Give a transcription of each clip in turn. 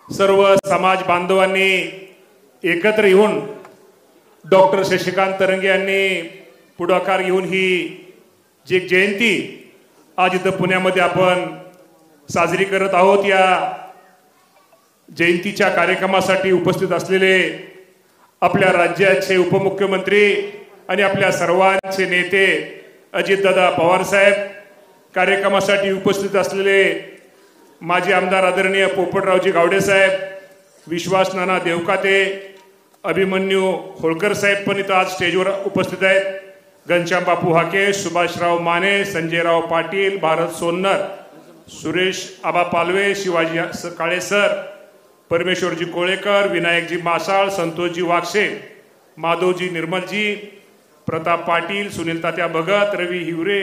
सर्व समाज बांधवांनी एकत्र येऊन डॉक्टर शशिकांत तरंगे यांनी पुढाकार घेऊन ही जी जयंती आज इथं पुण्यामध्ये आपण साजरी करत आहोत। या जयंतीच्या कार्यक्रमासाठी उपस्थित असलेले आपल्या राज्याचे उपमुख्यमंत्री आणि आपल्या सर्वांचे नेते अजितदादा पवार साहेब, कार्यक्रमासाठी उपस्थित असलेले माजी आमदार आदरणीय पोपटरावजी गावडे साहेब, विश्वास नाना देवकाते, अभिमन्यू होळकर साहेब पण इथं आज स्टेजवर उपस्थित आहेत, घनश्याम बापू हाके, सुभाषराव माने, संजयराव पाटील, भारत सोन्नर, सुरेश आबा पालवे, शिवाजी काळे सर, परमेश्वरजी कोळेकर, विनायकजी मासाळ, संतोषजी वाक्षे, माधवजी निर्मलजी, प्रताप पाटील, सुनील तात्या भगत, रवी हिवरे,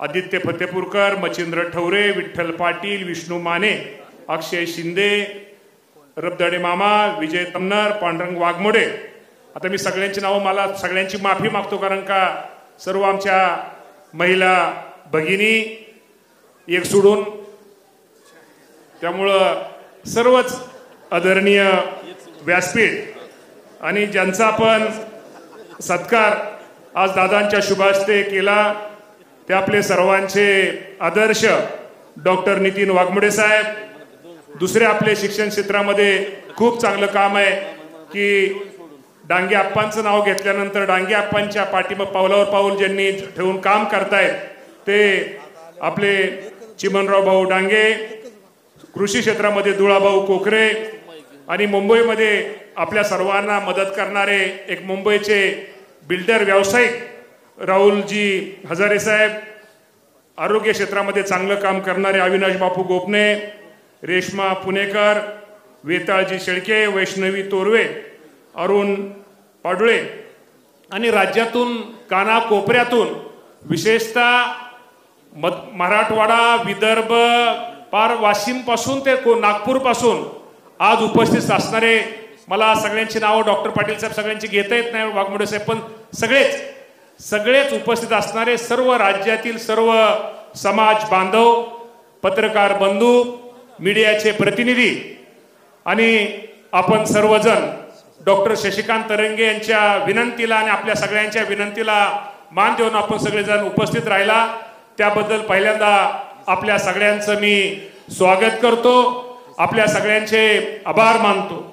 आदित्य फतेपूरकर, मच्छिंद्र ठवरे, विठ्ठल पाटील, विष्णू माने, अक्षय शिंदे, रबदाडे मामा, विजय तमनर, पांडुरंग वाघमोडे। आता मी सगळ्यांची नावं, मला सगळ्यांची माफी मागतो कारण का सर्व आमच्या महिला भगिनी एक सोडून, त्यामुळं सर्वच आदरणीय व्यासपीठ आणि ज्यांचा आपण सत्कार आज दादांच्या शुभास्ते केला ते आपले सर्वांचे आदर्श डॉक्टर नितीन वाघमोडे साहेब। दुसरे आपले शिक्षण क्षेत्रामध्ये खूप चांगलं काम आहे की डांगे आप्पांचं नाव घेतल्यानंतर डांगे आप्पांच्या पाठीमागे पावलावर पाऊल ज्यांनी ठेवून काम करतायत ते आपले चिमनराव भाऊ डांगे, कृषी क्षेत्रामध्ये दुळाभाऊ कोकरे आणि मुंबईमध्ये आपल्या सर्वांना मदत करणारे एक मुंबईचे बिल्डर व्यावसायिक राहुलजी हजारे साहेब, आरोग्य क्षेत्रामध्ये चांगलं काम करणारे अविनाश बापू गोपने, रेश्मा पुणेकर, वेताळजी शेळके, वैष्णवी तोरवे, अरुण पाडुळे आणि राज्यातून कानाकोपऱ्यातून विशेषतः मराठवाडा, विदर्भ, पार वाशिम पासून ते नागपूर पासून आज उपस्थित असणारे, मला सगळ्यांची नावं डॉक्टर पाटील साहेब सगळ्यांची घेता येत नाही, वाघमोडे साहेब, पण सगळेच उपस्थित असणारे सर्व राज्यातील सर्व समाज बांधव, पत्रकार बंधू, मीडियाचे प्रतिनिधी आणि आपण सर्वजण डॉक्टर शशिकांत तरंगे यांच्या विनंतीला आणि आपल्या सगळ्यांच्या विनंतीला मान देऊन आपण सगळेजण उपस्थित राहिला त्याबद्दल पहिल्यांदा आपल्या सगळ्यांचं मी स्वागत करतो, आपल्या सगळ्यांचे आभार मानतो।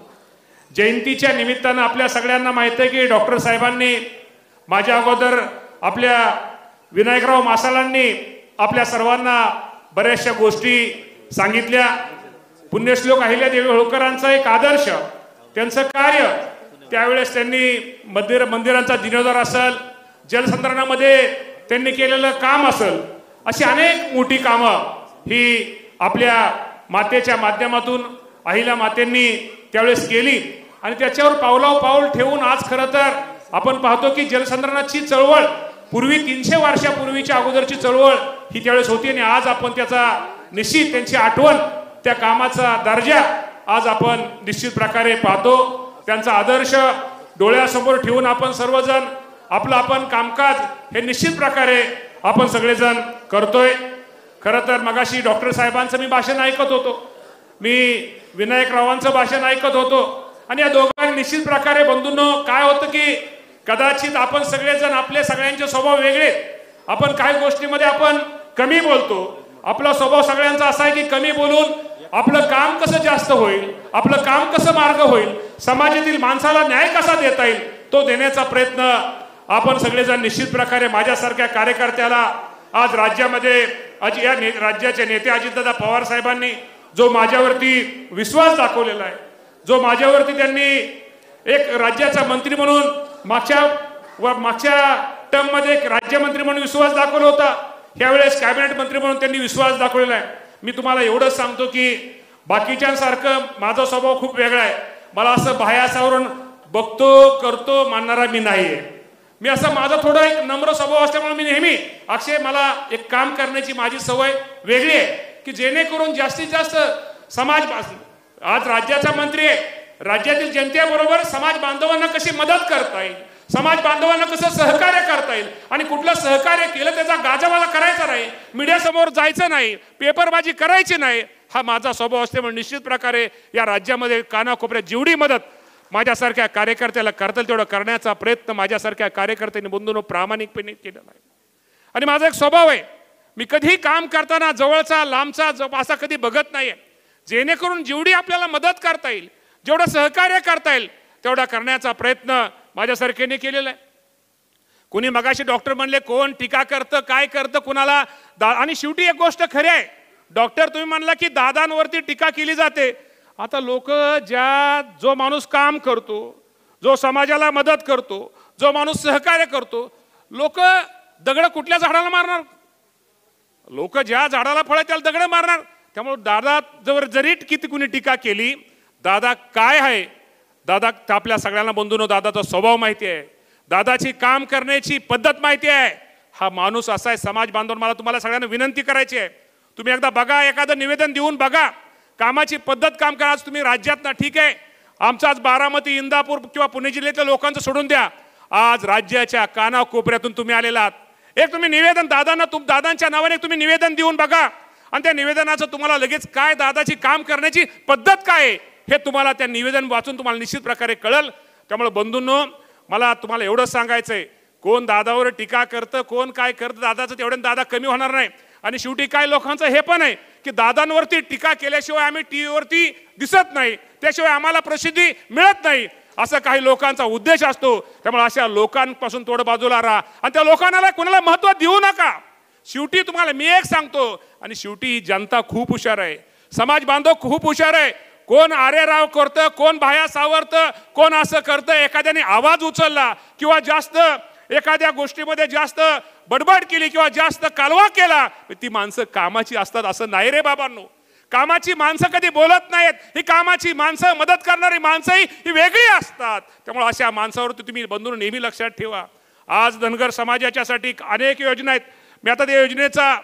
जयंतीच्या निमित्तानं आपल्या सगळ्यांना माहिती आहे की डॉक्टर साहेबांनी माझ्या अगोदर आपल्या विनायकराव मासाळांनी आपल्या सर्वांना बऱ्याचशा गोष्टी सांगितल्या। पुण्यश्लोक अहिल्यादेवी होळकरांचा एक आदर्श, त्यांचं कार्य, त्यावेळेस त्यांनी मंदिरांचा जीर्णोद्धार असेल, जलसंधारणामध्ये त्यांनी केलेलं काम असेल, अशी अनेक मोठी कामं ही आपल्या मातेच्या माध्यमातून अहिल्या मातेंनी त्यावेळेस केली आणि त्याच्यावर पावलावर पाऊल ठेवून आज खरं तर आपण पाहतो की जलसंधारणाची चळवळ पूर्वी 300 वर्षापूर्वीच्या अगोदरची चळवळ ही त्यावेळेस होती आणि आज आपण त्याचा निश्चित त्यांची आठवण, त्या कामाचा दर्जा आज आपण निश्चित प्रकारे पाहतो। त्यांचा आदर्श डोळ्यासमोर ठेवून आपण सर्वजण आपण कामकाज हे निश्चित प्रकारे आपण सगळेजण करतोय। खरं तर मगाशी डॉक्टर साहेबांचं मी भाषण ऐकत होतो, मी विनायकरावांचं भाषण ऐकत होतो आणि या दोघांनी निश्चित प्रकारे बंधूंनो काय होतं की कदाचित आपण सगळेजण आपले सगळ्यांचे स्वभाव वेगळे, आपण काही गोष्टीमध्ये आपण कमी बोलतो, आपला स्वभाव सगळ्यांचा असा आहे की कमी बोलून आपलं काम कसं जास्त होईल, आपलं काम कसं मार्ग होईल, समाजातील माणसाला न्याय कसा देता येईल तो देण्याचा प्रयत्न आपण सगळेजण निश्चित प्रकारे, माझ्यासारख्या कार्यकर्त्याला आज राज्यामध्ये या राज्याचे नेते अजितदादा पवार साहेबांनी जो माझ्यावरती विश्वास दाखवलेला आहे, जो माझ्यावरती त्यांनी एक राज्याचा मंत्री म्हणून मागच्या टर्म मध्ये एक राज्यमंत्री म्हणून विश्वास दाखवला होता, यावेळेस कॅबिनेट मंत्री म्हणून त्यांनी विश्वास दाखवलेला आहे। मी तुम्हाला एवढंच सांगतो की बाकीच्यांसारखं माझा स्वभाव खूप वेगळा आहे, मला असं बाह्यासावरून बघतो करतो मानणारा मी नाहीये, मी असं माझा थोडा एक नम्र स्वभाव असल्यामुळे मी नेहमी अक्षय मला एक काम करण्याची माझी सवय वेगळी आहे की जेणेकरून जास्तीत जास्त समाज, आज राज्याचा मंत्री आहे, राज्यातील जनतेबरोबर समाज बांधवांना कशी मदत करता येईल, समाज बांधवांना कसं सहकार्य करता येईल आणि कुठलं सहकार्य केलं त्याचा गाजावाजा करायचा नाही, मीडिया समोर जायचं नाही, पेपरबाजी करायची नाही, हा माझा स्वभाव असल्यामुळे निश्चित प्रकारे या राज्यामध्ये कानाकोपऱ्यात जेवढी मदत माझ्यासारख्या कार्यकर्त्याला करता येईल तेवढं करण्याचा प्रयत्न माझ्यासारख्या कार्यकर्त्यांनी बंधूंनो प्रामाणिकपणे केलेला आहे. आणि माझा एक स्वभाव आहे, मी कधी काम करताना जवळचा लांबचा असा कधी बघत नाहीये. जेणेकरून जेवढी आपल्याला मदत करता येईल, जेवढं सहकार्य करता येईल तेवढा करण्याचा प्रयत्न माझ्यासारख्याने केलेला आहे. कुणी मगाशी डॉक्टर म्हणले कोण टीका करतं काय करतं कुणाला आणि शेवटी एक गोष्ट खरी आहे डॉक्टर, तुम्ही म्हणला की दादांवरती टीका केली जाते. आता लोक जो माणूस काम करतो, जो समाजाला मदत करतो, जो माणूस सहकार्य करतो, लोक दगड कुठल्या झाडाला मारणार? लोक ज्या झाडाला फळ त्याला दगड मारणार. त्यामुळे दादा जरी किती कुणी टीका केली, दादा काय आहे, दादा आपल्या सगळ्यांना बंधूंनो दादाचा स्वभाव माहिती आहे, दादाची काम करण्याची पद्धत माहिती आहे. हा माणूस असा आहे. समाज बांधव मला तुम्हाला सगळ्यांना विनंती करायची आहे, तुम्ही एकदा बघा, एखादं निवेदन देऊन बघा, कामाची पद्धत काम करा. आज तुम्ही राज्यात ना ठीक आहे, आमचा आज बारामती इंदापूर किंवा पुणे जिल्ह्यातल्या लोकांचं सोडून द्या, आज राज्याच्या कानाकोपऱ्यातून तुम्ही आलेला आहात. एक तुम्ही निवेदन दादांच्या नावाने तुम्ही निवेदन देऊन बघा आणि त्या निवेदनाचं तुम्हाला लगेच काय दादाची काम करण्याची पद्धत काय आहे हे तुम्हाला त्या निवेदन वाचून तुम्हाला निश्चित प्रकारे कळेल. त्यामुळे बंधूंनो मला तुम्हाला एवढंच सांगायचंय, कोण दादावर टीका करतं कोण काय करतं दादाचं तेवढ्यानं दादा कमी होणार नाही. आणि शेवटी काय लोकांचं हे पण आहे की दादांवरती टीका केल्याशिवाय आम्ही टीव्हीवरती दिसत नाही, त्याशिवाय आम्हाला प्रसिद्धी मिळत नाही, असं काही लोकांचा उद्देश असतो. त्यामुळे अशा लोकांपासून थोडं बाजूला राहा आणि त्या लोकांना कोणाला महत्त्व देऊ नका. शेवटी तुम्हाला मी एक सांगतो, आणि शेवटी ही जनता खूप हुशार आहे, समाज बांधव खूप हुशार आहे. कोण आरेराव करतं, कोण बाया सावरतं, कोण असं करतं, एखाद्याने आवाज उचलला किंवा जास्त एखाद्या गोष्टीमध्ये जास्त बडबड केली किंवा जास्त कालवा केला, ती माणसं कामाची असतात असं नाही रे बाबांनो. कामाची माणसं कधी बोलत नाहीत, ही कामाची माणसं, मदत करणारी माणसंही ही वेगळी असतात. त्यामुळे अशा माणसावरती तुम्ही बंधूंनो नेहमी लक्षात ठेवा. आज धनगर समाजाच्यासाठी अनेक योजना आहेत. मी आता त्या योजनेचा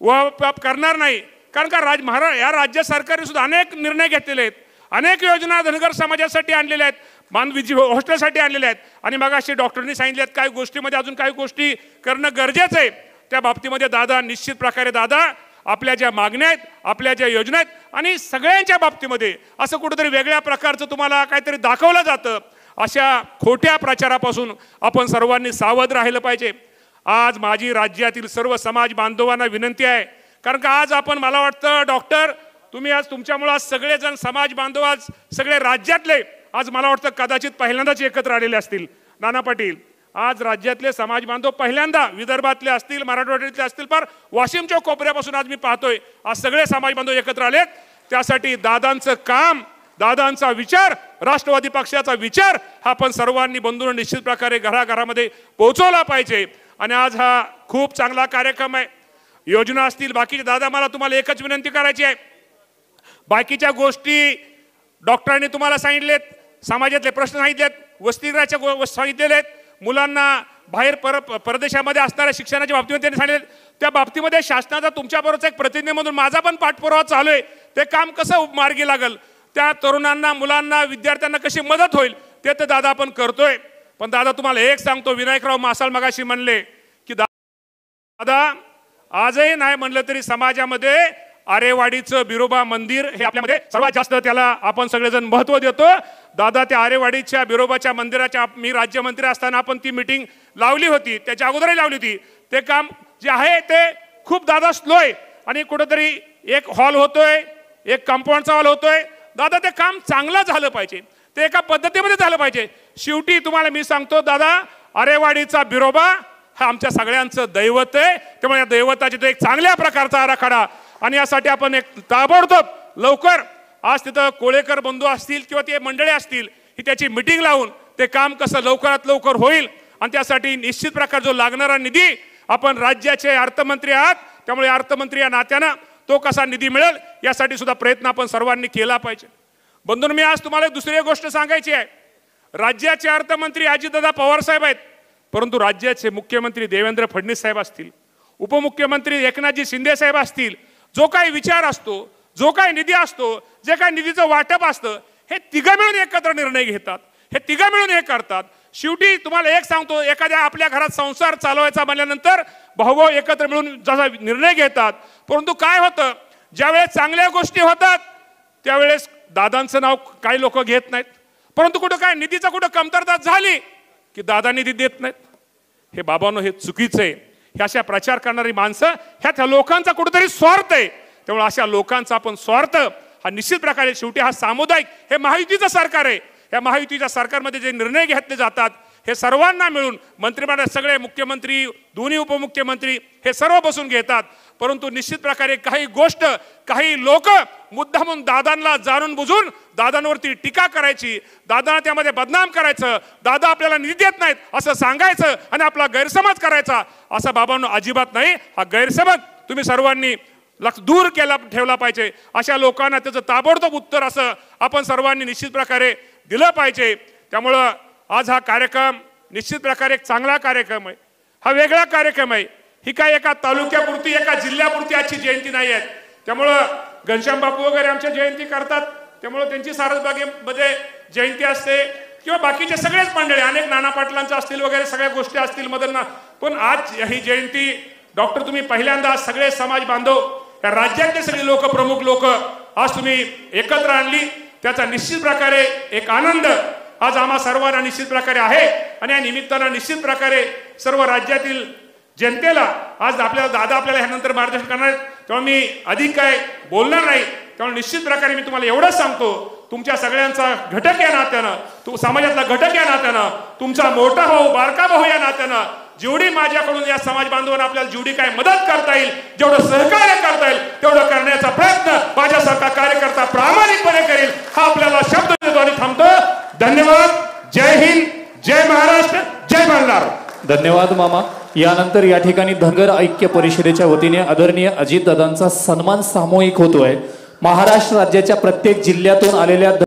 वाप करणार नाही, कारण का या राज्य सरकारने सुद्धा अनेक निर्णय घेतलेले आहेत, अनेक योजना धनगर समाजासाठी आणलेल्या आहेत, मानवी हॉस्टेलसाठी आणलेल्या आहेत. आणि मग असे डॉक्टरांनी सांगितले आहेत काही गोष्टीमध्ये अजून काही गोष्टी करणं गरजेचं आहे. त्या बाबतीमध्ये दादा निश्चित प्रकारे दादा आपल्या ज्या मागण्या आहेत, आपल्या ज्या योजना आहेत आणि सगळ्यांच्या बाबतीमध्ये असं कुठेतरी वेगळ्या प्रकारचं तुम्हाला काहीतरी दाखवलं जातं, अशा खोट्या प्रचारापासून आपण सर्वांनी सावध राहिलं पाहिजे. आज माझी राज्यातील सर्व समाज बांधवांना विनंती आहे, कारण का आज आपण मला वाटतं डॉक्टर तुम्ही आज तुमच्यामुळे आज सगळेजण समाज बांधव आज सगळे राज्यातले आज मला वाटतं कदाचित पहिल्यांदाच एकत्र आलेले असतील. नाना पाटील आज राज्यातले समाज बांधव पहिल्यांदा विदर्भातले असतील, मराठवाड्यातले असतील, फार वाशिमच्या कोपऱ्यापासून आज मी पाहतोय आज सगळे समाज बांधव एकत्र आलेत. त्यासाठी दादांचं काम, दादांचा विचार, राष्ट्रवादी पक्षाचा विचार हा आपण सर्वांनी बंधूंनो निश्चित प्रकारे घराघरामध्ये पोहोचवला पाहिजे. आणि आज हा खूप चांगला कार्यक्रम आहे. योजना असतील बाकीचे दादा, मला तुम्हाला एकच विनंती करायची आहे, बाकीच्या गोष्टी डॉक्टरांनी तुम्हाला सांगितलेत, समाजातले प्रश्न सांगितलेत, वसतिगृहाच्या सांगितलेले आहेत, मुलांना बाहेर परदेशामध्ये असणाऱ्या शिक्षणाच्या बाबतीमध्ये त्यांनी सांगितले, त्या बाबतीमध्ये शासनाचा तुमच्याबरोबरचा एक प्रतिनिधी म्हणून माझा पण पाठपुरावा चालू आहे. ते काम कसं मार्गी लागल, त्या तरुणांना, मुलांना, विद्यार्थ्यांना कशी मदत होईल ते तर दादा आपण करतोय. पण दादा तुम्हाला एक सांगतो, विनायकराव मासाळ मगाशी म्हणले की दादा आजही नाही म्हणलं तरी समाजामध्ये आरेवाडीचं बिरोबा मंदिर हे आपल्यामध्ये सर्वात जास्त त्याला आपण सगळेजण महत्त्व देतो. दादा त्या आरेवाडीच्या बिरोबाच्या मंदिराच्या मी राज्यमंत्री असताना आपण ती मीटिंग लावली होती, त्याच्या अगोदरही लावली होती. ते काम जे आहे ते खूप दादा स्लो आहे आणि कुठेतरी एक हॉल होतोय, एक कंपाऊंडचा हॉल होतोय. दादा ते काम चांगलं झालं पाहिजे, ते एका पद्धतीमध्ये झालं पाहिजे. शेवटी तुम्हाला मी सांगतो दादा, आरेवाडीचा बिरोबा हा आमच्या सगळ्यांचं दैवत आहे. त्यामुळे या दैवताची तो एक चांगल्या प्रकारचा आराखडा आणि यासाठी आपण एक ताबडतोब लवकर आज तिथं कोळेकर बंधू असतील किंवा ते मंडळी असतील, ही त्याची मीटिंग लावून ते काम कसं लवकरात लवकर होईल आणि त्यासाठी निश्चित प्रकार जो लागणारा निधी आपण राज्याचे अर्थमंत्री आहात, त्यामुळे अर्थमंत्री या नात्यानं तो कसा निधी मिळेल यासाठी सुद्धा प्रयत्न आपण सर्वांनी केला पाहिजे. बंधूंनो मी आज तुम्हाला दुसरी गोष्ट सांगायची आहे. राज्याचे अर्थमंत्री अजितदादा पवार साहेब आहेत, परंतु राज्याचे मुख्यमंत्री देवेंद्र फडणवीस साहेब असतील, उपमुख्यमंत्री एकनाथजी शिंदे साहेब असतील, जो काही विचार असतो, जो काही निधी असतो, जे काही निधीचं वाटप असतं, हे तिघं मिळून एकत्र निर्णय घेतात, हे तिघं मिळून हे करतात. शेवटी तुम्हाला एक सांगतो, एखाद्या आपल्या घरात संसार चालवायचा म्हणल्यानंतर भाऊ एकत्र मिळून जसा निर्णय घेतात, परंतु काय होतं ज्यावेळेस चांगल्या गोष्टी होतात त्यावेळेस दादांचं नाव काही लोक घेत नाहीत, परंतु कुठं काय निधीचा कुठं कमतरता झाली की दादा निधी देत नाहीत. हे बाबांनो, हे चुकीचं आहे. हे अशा प्रचार करणारी माणसं ह्या लोकांचा कुठेतरी स्वार्थ आहे. त्यामुळे अशा लोकांचा आपण स्वार्थ हा निश्चित प्रकारे, शेवटी हा सामुदायिक, हे महायुतीचं सरकार आहे. या महायुतीच्या सरकारमध्ये जे निर्णय घेतले जातात हे सर्वांना मिळून मंत्रिमंडळात सगळे मुख्यमंत्री, दोन्ही उपमुख्यमंत्री हे सर्व बसून घेतात. परंतु निश्चित प्रकारे काही गोष्ट, काही लोक मुद्दामून दादांना जाणून बुजून दादांवरती टीका करायची, दादांना त्यामध्ये बदनाम करायचं, दादा आपल्याला निधी देत नाहीत असं सांगायचं आणि आपला गैरसमज करायचा, असं बाबांनो अजिबात नाही. हा गैरसमज तुम्ही सर्वांनी दूर ठेवला पाहिजे. अशा लोकांना त्याचं ताबडतोब उत्तर असं आपण सर्वांनी निश्चित प्रकारे दिलं पाहिजे. त्यामुळं आज हा कार्यक्रम निश्चित प्रकारे एक चांगला कार्यक्रम आहे, हा वेगळा कार्यक्रम आहे. ही काय एका तालुक्यापुरती, एका जिल्ह्यापुरती आजची जयंती नाही आहे. त्यामुळं घनश्याम बापू वगैरे आमच्या जयंती करतात, त्यामुळे त्यांची सारसबागेमध्ये जयंती असते, किंवा बाकीचे सगळेच मंडळी, अनेक नाना पाटलांचं असतील वगैरे सगळ्या गोष्टी असतील मदरना. पण आज ही जयंती डॉक्टर, तुम्ही पहिल्यांदा सगळे समाज बांधव, या राज्यातले सगळे लोक, प्रमुख लोक आज तुम्ही एकत्र आणली, त्याचा निश्चित प्रकारे एक आनंद आज आम्हा सर्वांना निश्चित प्रकारे आहे. आणि या निमित्तानं निश्चित प्रकारे सर्व राज्यातील जनतेला आज दादा आपल्याला ह्यानंतर मार्गदर्शन करणार आहेत. तेव्हा मी अधिक काय बोलणार नाही. त्यामुळे निश्चित प्रकारे मी तुम्हाला एवढंच सांगतो, तुमच्या सगळ्यांचा घटक या नात्यानं, समाजातला घटक या नात्यानं, तुमचा मोठा भाऊ, बारका भाऊ या नात्यानं, जेवढी माझ्याकडून या समाज बांधवांना आपल्याला जेवढी काय मदत करता येईल, जेवढं सहकार्य करता येईल तेवढं करण्याचा प्रयत्न माझ्यासारखा कार्यकर्ता प्रामाणिकपणे करेल, हा आपल्याला शब्द देतो आणि थांबतो. धन्यवाद. जय हिंद, जय महाराष्ट्र, जय मल्हार. धन्यवाद मामा. यानंतर या ठिकाणी धनगर ऐक्य परिषदेच्या वतीने आदरणीय अजितदादांचा सन्मान सामूहिक होतोय. महाराष्ट्र राज्याच्या प्रत्येक जिल्ह्यातून आलेल्या